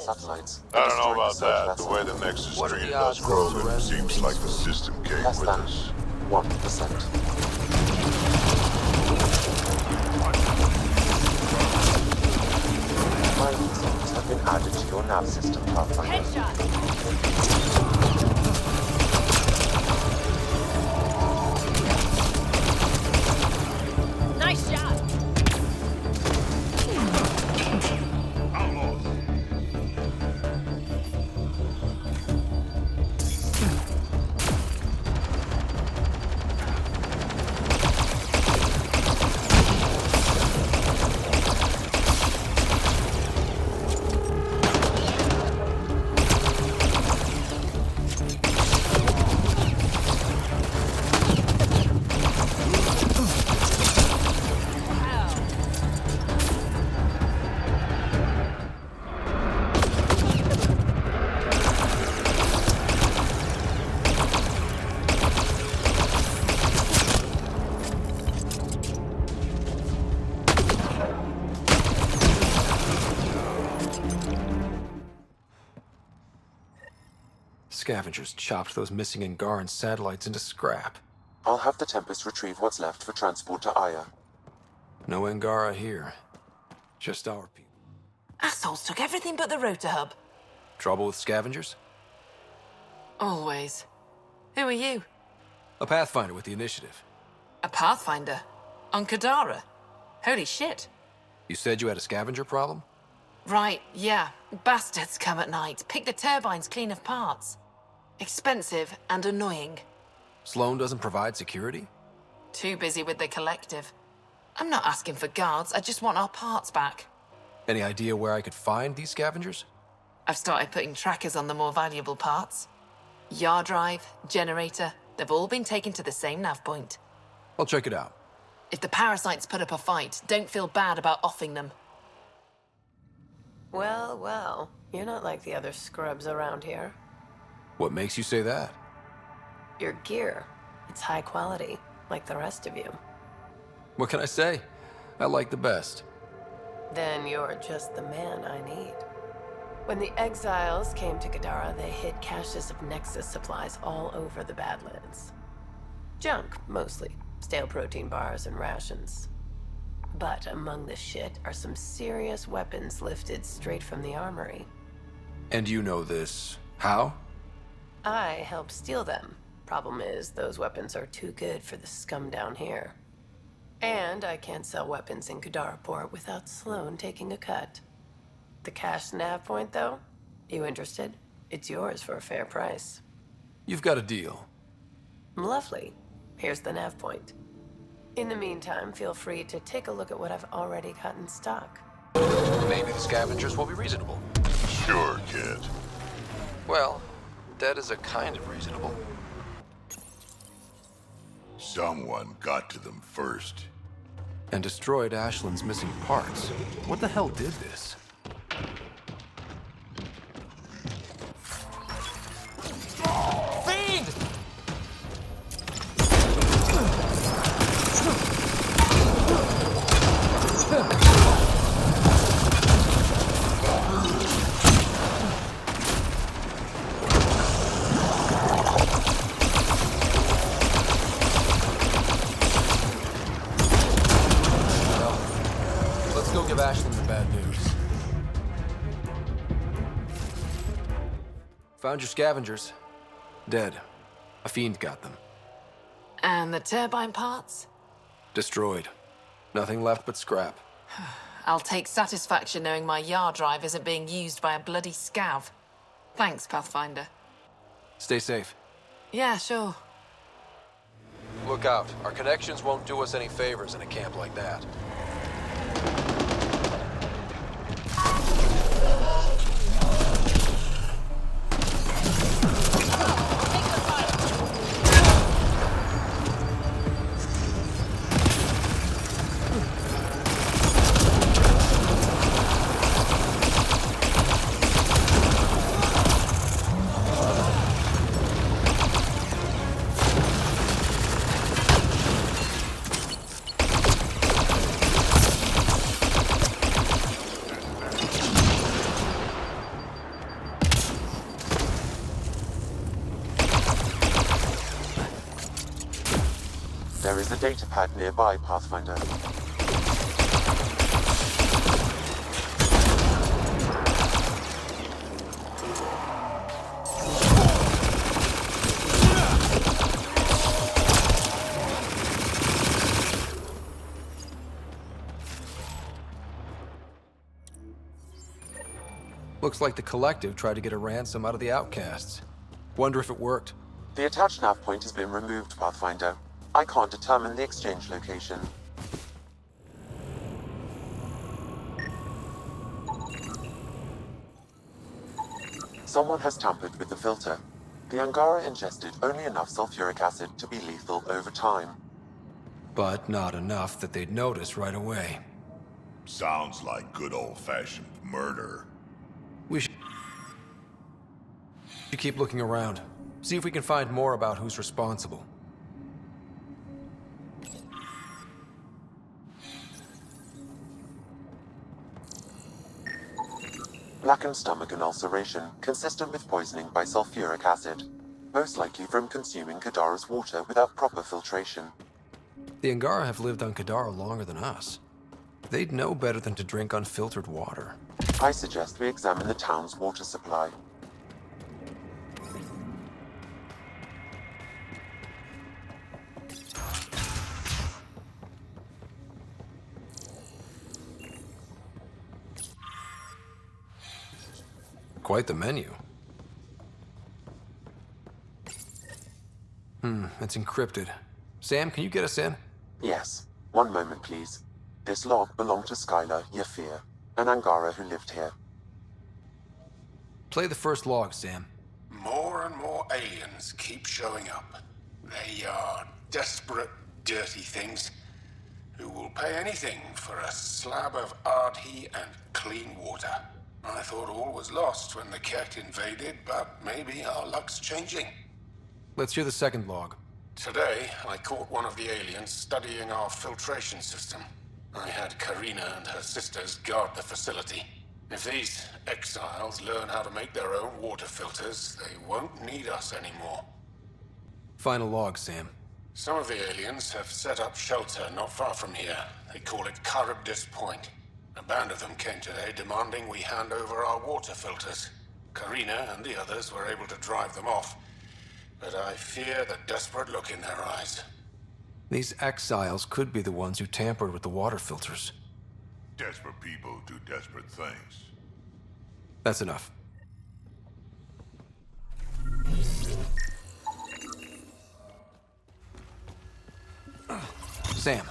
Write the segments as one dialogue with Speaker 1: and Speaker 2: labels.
Speaker 1: satellites.
Speaker 2: I don't know about that. The way the Nexus treated us Krogan seems like the system came
Speaker 1: Less
Speaker 2: with
Speaker 1: than
Speaker 2: us.
Speaker 1: 1%. Mining zones have been added to your nav system, Pathfinder.
Speaker 3: Nice shot!
Speaker 2: Outlaws!
Speaker 4: Scavengers chopped those missing Angaran satellites into scrap.
Speaker 1: I'll have the Tempest retrieve what's left for transport to Aya.
Speaker 4: No Angara here. Just our people.
Speaker 3: Assholes took everything but the rotor hub.
Speaker 4: Trouble with scavengers?
Speaker 3: Always. Who are you?
Speaker 4: A Pathfinder with the initiative.
Speaker 3: A Pathfinder? On Kadara? Holy shit.
Speaker 4: You said you had a scavenger problem?
Speaker 3: Right, yeah. Bastards come at night, pick the turbines clean of parts. Expensive and annoying.
Speaker 4: Sloan doesn't provide security?
Speaker 3: Too busy with the collective. I'm not asking for guards, I just want our parts back.
Speaker 4: Any idea where I could find these scavengers?
Speaker 3: I've started putting trackers on the more valuable parts. Yard drive, generator, they've all been taken to the same nav point.
Speaker 4: I'll check it out.
Speaker 3: If the parasites put up a fight, don't feel bad about offing them.
Speaker 5: Well, well, you're not like the other scrubs around here.
Speaker 4: What makes you say that?
Speaker 5: Your gear, it's high quality, like the rest of you.
Speaker 4: What can I say? I like the best.
Speaker 5: Then you're just the man I need. When the exiles came to Kadara, they hid caches of Nexus supplies all over the Badlands. Junk, mostly. Stale protein bars and rations. But among the shit are some serious weapons lifted straight from the armory.
Speaker 4: And you know this. How?
Speaker 5: I helped steal them. Problem is, those weapons are too good for the scum down here. And I can't sell weapons in Kadara Port without Sloan taking a cut. The cash nav point, though? You interested? It's yours for a fair price.
Speaker 4: You've got a deal.
Speaker 5: Lovely. Here's the nav point. In the meantime, feel free to take a look at what I've already got in stock.
Speaker 4: Maybe the scavengers will be reasonable.
Speaker 2: Sure, kid.
Speaker 4: Well, that is a kind of reasonable.
Speaker 2: Someone got to them first.
Speaker 4: And destroyed Ashland's missing parts. What the hell did this? Feed! Let's go give Ashland the bad news. Found your scavengers. Dead. A fiend got them.
Speaker 3: And the turbine parts?
Speaker 4: Destroyed. Nothing left but scrap.
Speaker 3: I'll take satisfaction knowing my yard drive isn't being used by a bloody scav. Thanks, Pathfinder.
Speaker 4: Stay safe.
Speaker 3: Yeah, sure.
Speaker 4: Look out. Our connections won't do us any favors in a camp like that.
Speaker 1: There is a data pad nearby, Pathfinder.
Speaker 4: Looks like the Collective tried to get a ransom out of the outcasts. Wonder if it worked.
Speaker 1: The attached nav point has been removed, Pathfinder. I can't determine the exchange location. Someone has tampered with the filter. The Angara ingested only enough sulfuric acid to be lethal over time.
Speaker 4: But not enough that they'd notice right away.
Speaker 2: Sounds like good old-fashioned murder.
Speaker 4: We should keep looking around. See if we can find more about who's responsible.
Speaker 1: Blackened stomach and ulceration, consistent with poisoning by sulfuric acid. Most likely from consuming Kadara's water without proper filtration.
Speaker 4: The Angara have lived on Kadara longer than us. They'd know better than to drink unfiltered water.
Speaker 1: I suggest we examine the town's water supply.
Speaker 4: Quite the menu. It's encrypted. Sam, can you get us in?
Speaker 1: Yes. One moment, please. This log belonged to Skylar Yafir, an Angara who lived here.
Speaker 4: Play the first log, Sam.
Speaker 6: More and more aliens keep showing up. They are desperate, dirty things who will pay anything for a slab of RT and clean water. I thought all was lost when the Ket invaded, but maybe our luck's changing.
Speaker 4: Let's hear the second log.
Speaker 6: Today, I caught one of the aliens studying our filtration system. I had Karina and her sisters guard the facility. If these exiles learn how to make their own water filters, they won't need us anymore.
Speaker 4: Final log, Sam.
Speaker 6: Some of the aliens have set up shelter not far from here. They call it Charybdis Point. A band of them came today demanding we hand over our water filters. Karina and the others were able to drive them off, but I fear the desperate look in their eyes.
Speaker 4: These exiles could be the ones who tampered with the water filters.
Speaker 2: Desperate people do desperate things.
Speaker 4: That's enough. Sam,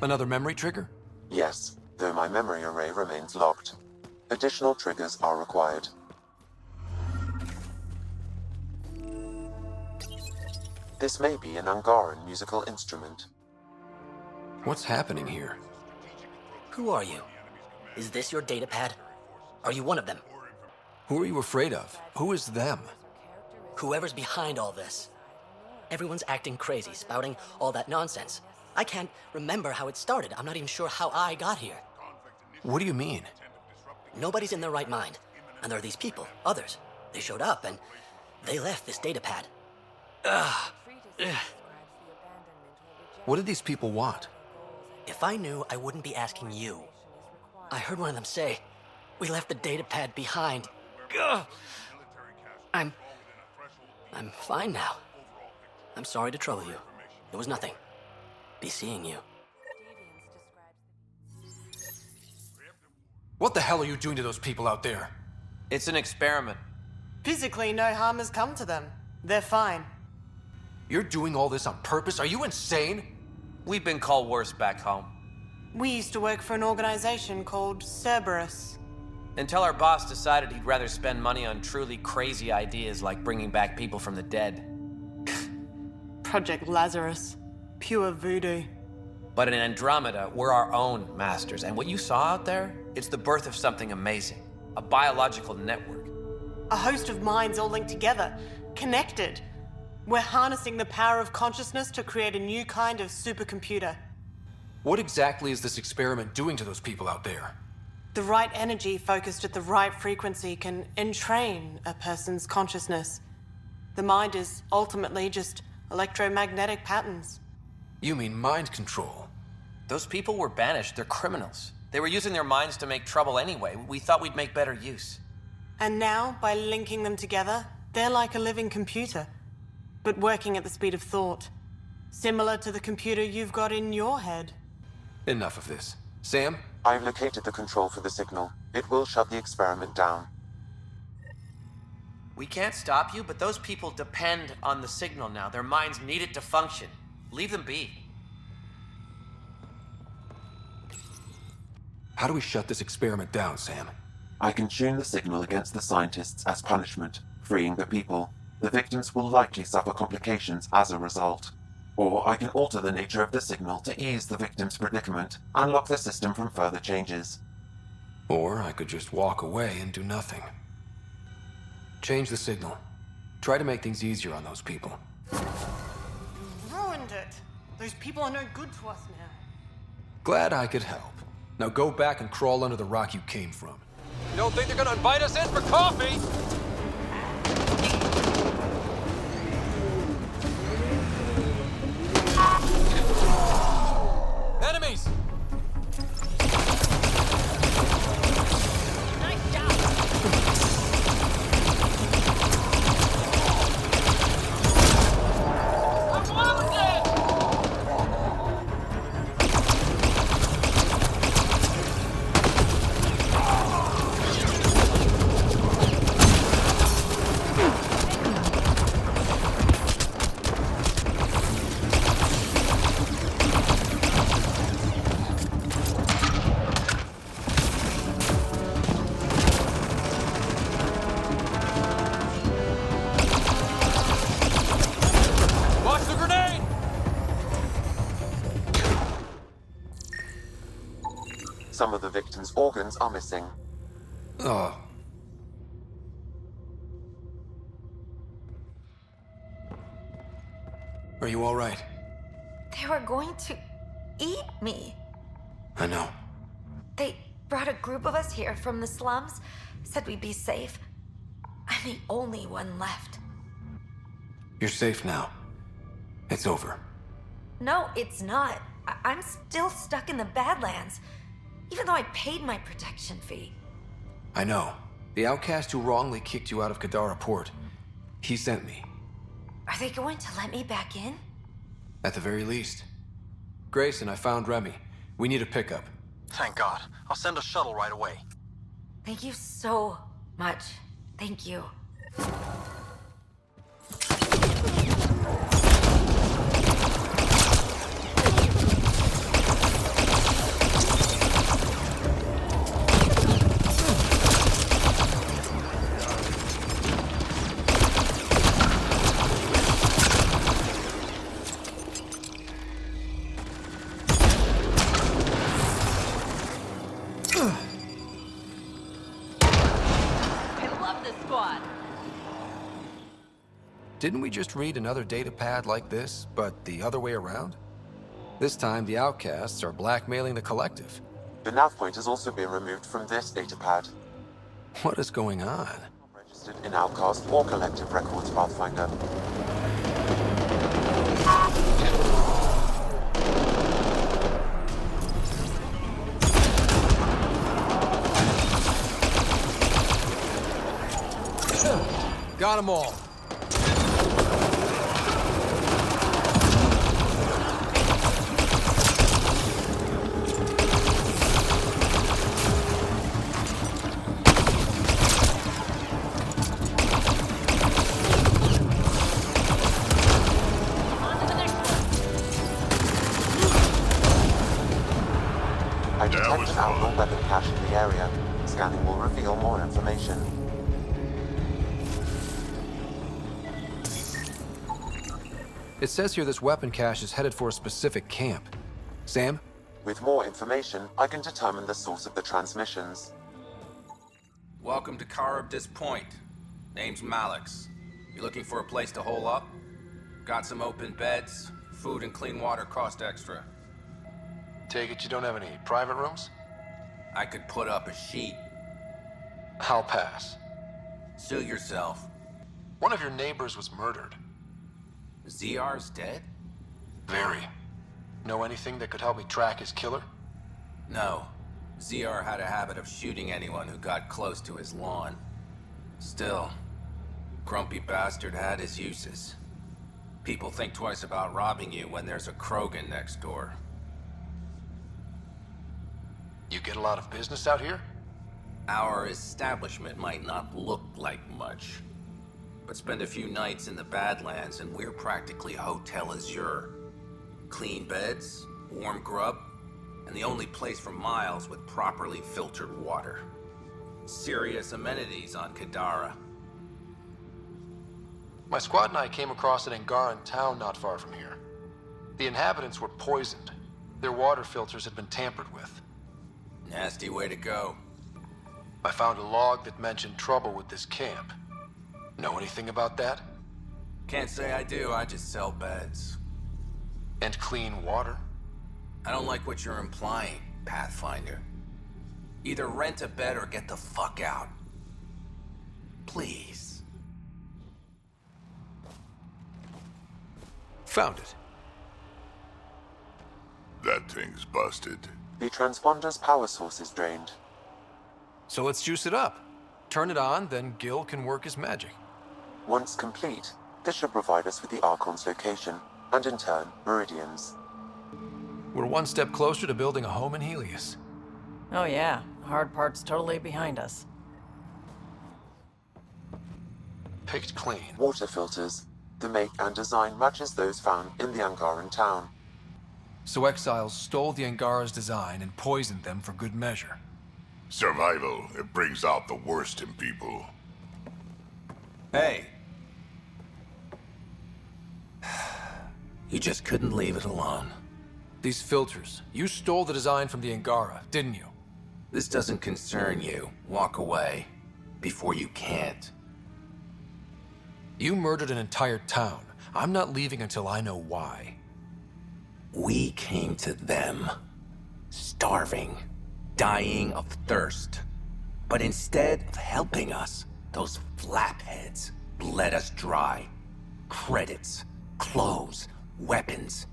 Speaker 4: another memory trigger?
Speaker 1: Yes, though my memory array remains locked. Additional triggers are required. This may be an Angaran musical instrument.
Speaker 4: What's happening here?
Speaker 7: Who are you? Is this your data pad? Are you one of them?
Speaker 4: Who are you afraid of? Who is them?
Speaker 7: Whoever's behind all this. Everyone's acting crazy, spouting all that nonsense. I can't remember how it started. I'm not even sure how I got here.
Speaker 4: What do you mean?
Speaker 7: Nobody's in their right mind. And there are these people, others. They showed up and they left this data pad.
Speaker 4: What did these people want?
Speaker 7: If I knew, I wouldn't be asking you. I heard one of them say, we left the data pad behind. Ugh. I'm fine now. I'm sorry to trouble you. It was nothing. Be seeing you.
Speaker 4: What the hell are you doing to those people out there?
Speaker 8: It's an experiment.
Speaker 9: Physically, no harm has come to them. They're fine.
Speaker 4: You're doing all this on purpose? Are you insane?
Speaker 8: We've been called worse back home.
Speaker 9: We used to work for an organization called Cerberus.
Speaker 8: Until our boss decided he'd rather spend money on truly crazy ideas like bringing back people from the dead.
Speaker 9: Project Lazarus. Pure voodoo.
Speaker 8: But in Andromeda, we're our own masters. And what you saw out there, it's the birth of something amazing. A biological network.
Speaker 9: A host of minds all linked together, connected. We're harnessing the power of consciousness to create a new kind of supercomputer.
Speaker 4: What exactly is this experiment doing to those people out there?
Speaker 9: The right energy focused at the right frequency can entrain a person's consciousness. The mind is ultimately just electromagnetic patterns.
Speaker 4: You mean mind control?
Speaker 8: Those people were banished. They're criminals. They were using their minds to make trouble anyway. We thought we'd make better use.
Speaker 9: And now, by linking them together, they're like a living computer, but working at the speed of thought. Similar to the computer you've got in your head.
Speaker 4: Enough of this. Sam?
Speaker 1: I've located the control for the signal. It will shut the experiment down.
Speaker 8: We can't stop you, but those people depend on the signal now. Their minds need it to function. Leave them be.
Speaker 4: How do we shut this experiment down, Sam?
Speaker 1: I can tune the signal against the scientists as punishment, freeing the people. The victims will likely suffer complications as a result. Or I can alter the nature of the signal to ease the victim's predicament, unlock the system from further changes.
Speaker 4: Or I could just walk away and do nothing. Change the signal. Try to make things easier on those people.
Speaker 9: Ruined it! Those people are no good to us now.
Speaker 4: Glad I could help. Now go back and crawl under the rock you came from. You don't think they're gonna invite us in for coffee? Enemies!
Speaker 7: Nice job!
Speaker 1: Some of the victims' organs are missing.
Speaker 4: Oh. Are you all right?
Speaker 10: They were going to eat me.
Speaker 4: I know.
Speaker 10: They brought a group of us here from the slums, said we'd be safe. I'm the only one left.
Speaker 4: You're safe now. It's over.
Speaker 10: No, it's not. I'm still stuck in the Badlands, even though I paid my protection fee.
Speaker 4: I know. The outcast who wrongly kicked you out of Kadara port. He sent me.
Speaker 10: Are they going to let me back in?
Speaker 4: At the very least. Grayson, I found Remy. We need a pickup.
Speaker 11: Thank God. I'll send a shuttle right away.
Speaker 10: Thank you so much. Thank you.
Speaker 4: Didn't we just read another data pad like this, but the other way around? This time, the outcasts are blackmailing the collective.
Speaker 1: The nav point has also been removed from this datapad.
Speaker 4: What is going on?
Speaker 1: Registered in Outcast or Collective Records, Pathfinder.
Speaker 4: Got them all.
Speaker 1: I detect an outlaw weapon cache in the area. Scanning will reveal more information.
Speaker 4: It says here this weapon cache is headed for a specific camp. Sam?
Speaker 1: With more information, I can determine the source of the transmissions.
Speaker 12: Welcome to Karabdis Point. Name's Malix. You looking for a place to hole up? Got some open beds, food and clean water cost extra.
Speaker 4: Take it you don't have any private rooms?
Speaker 12: I could put up a sheet.
Speaker 4: I'll pass.
Speaker 12: Sue yourself.
Speaker 4: One of your neighbors was murdered.
Speaker 12: ZR's dead?
Speaker 4: Very. Know anything that could help me track his killer?
Speaker 12: No. ZR had a habit of shooting anyone who got close to his lawn. Still, grumpy bastard had his uses. People think twice about robbing you when there's a Krogan next door.
Speaker 4: You get a lot of business out here?
Speaker 12: Our establishment might not look like much, but spend a few nights in the Badlands and we're practically Hotel Azure. Clean beds, warm grub, and the only place for miles with properly filtered water. Serious amenities on Kadara.
Speaker 4: My squad and I came across an Angaran town not far from here. The inhabitants were poisoned. Their water filters had been tampered with.
Speaker 12: Nasty way to go.
Speaker 4: I found a log that mentioned trouble with this camp. Know anything about that?
Speaker 12: Can't say I do, I just sell beds.
Speaker 4: And clean water?
Speaker 12: I don't like what you're implying, Pathfinder. Either rent a bed or get the fuck out. Please.
Speaker 4: Found it.
Speaker 2: That thing's busted.
Speaker 1: The transponder's power source is drained.
Speaker 4: So let's juice it up. Turn it on, then Gil can work his magic.
Speaker 1: Once complete, this should provide us with the Archon's location, and in turn, Meridian's.
Speaker 4: We're one step closer to building a home in Helios.
Speaker 13: Oh yeah, the hard part's totally behind us.
Speaker 4: Picked clean.
Speaker 1: Water filters. The make and design matches those found in the Angaran town.
Speaker 4: So exiles stole the Angara's design and poisoned them for good measure.
Speaker 2: Survival, it brings out the worst in people.
Speaker 12: Hey. You just couldn't leave it alone.
Speaker 4: These filters, you stole the design from the Angara, didn't you?
Speaker 12: This doesn't concern you. Walk away. Before you can't.
Speaker 4: You murdered an entire town. I'm not leaving until I know why.
Speaker 12: We came to them. Starving. Dying of thirst. But instead of helping us, those flapheads bled us dry. Credits, clothes, weapons.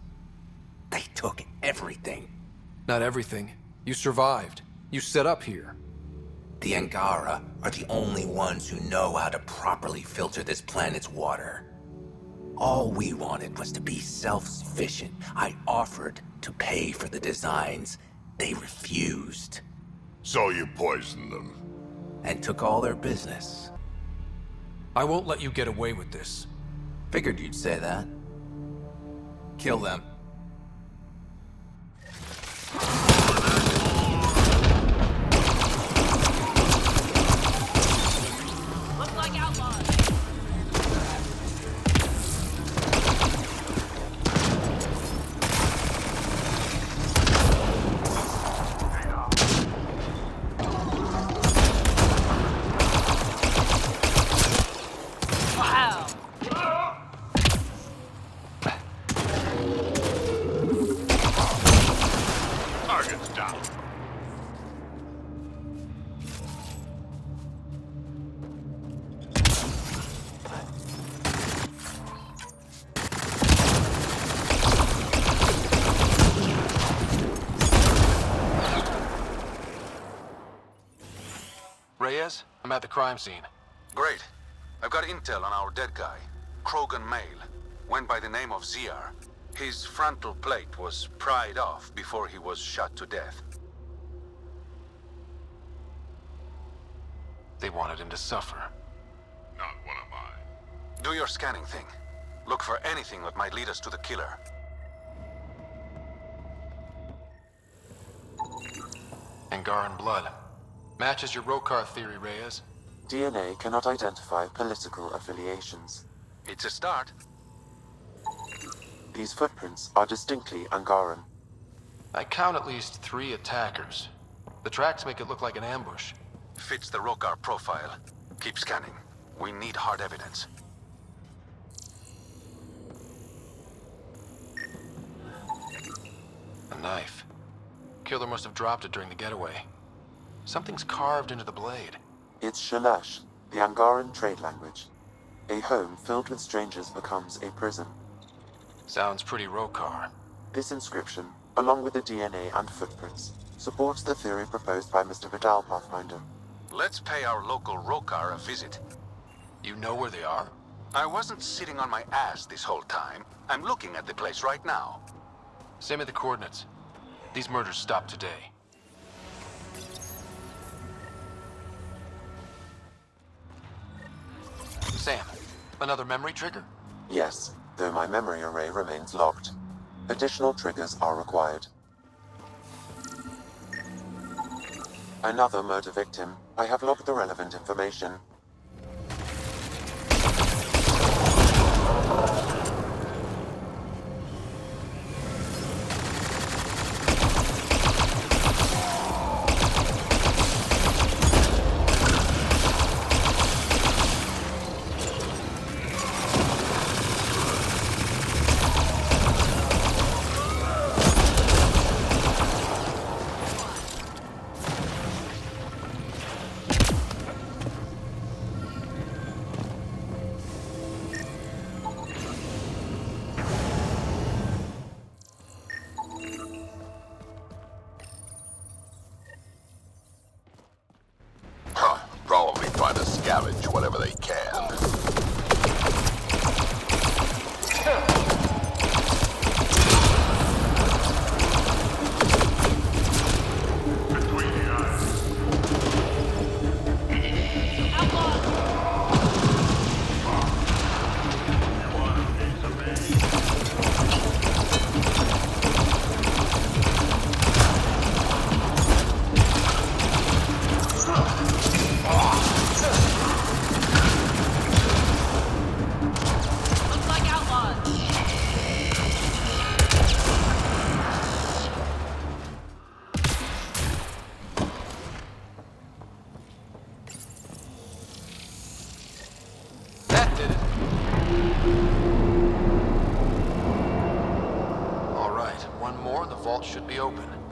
Speaker 12: They took everything.
Speaker 4: Not everything. You survived. You set up here.
Speaker 12: The Angara are the only ones who know how to properly filter this planet's water. All we wanted was to be self-sufficient. I offered to pay for the designs. They refused.
Speaker 2: So you poisoned them.
Speaker 12: And took all their business.
Speaker 4: I won't let you get away with this.
Speaker 12: Figured you'd say that. Kill them.
Speaker 5: Look like outlaws. Wow.
Speaker 2: Target's down.
Speaker 4: Reyes, I'm at the crime scene.
Speaker 14: Great. I've got intel on our dead guy. Krogan male. Went by the name of ZR. His frontal plate was pried off before he was shot to death.
Speaker 4: They wanted him to suffer.
Speaker 2: Not one of mine.
Speaker 14: Do your scanning thing. Look for anything that might lead us to the killer.
Speaker 4: Angaran blood. Matches your Rokar theory, Reyes.
Speaker 1: DNA cannot identify political affiliations.
Speaker 14: It's a start.
Speaker 1: These footprints are distinctly Angaran.
Speaker 4: I count at least 3 attackers. The tracks make it look like an ambush.
Speaker 14: Fits the Rokar profile. Keep scanning. We need hard evidence.
Speaker 4: A knife. Killer must have dropped it during the getaway. Something's carved into the blade.
Speaker 1: It's Shalash, the Angaran trade language. A home filled with strangers becomes a prison.
Speaker 4: Sounds pretty Rokar.
Speaker 1: This inscription, along with the DNA and footprints, supports the theory proposed by Mr. Vidal, Pathfinder.
Speaker 14: Let's pay our local Rokar a visit.
Speaker 4: You know where they are?
Speaker 14: I wasn't sitting on my ass this whole time. I'm looking at the place right now.
Speaker 4: Send me the coordinates. These murders stopped today. Sam, another memory trigger?
Speaker 1: Yes, though my memory array remains locked. Additional triggers are required. Another murder victim. I have logged the relevant information.
Speaker 2: Probably trying to scavenge whatever they can.
Speaker 4: All right, one more and the vault should be open.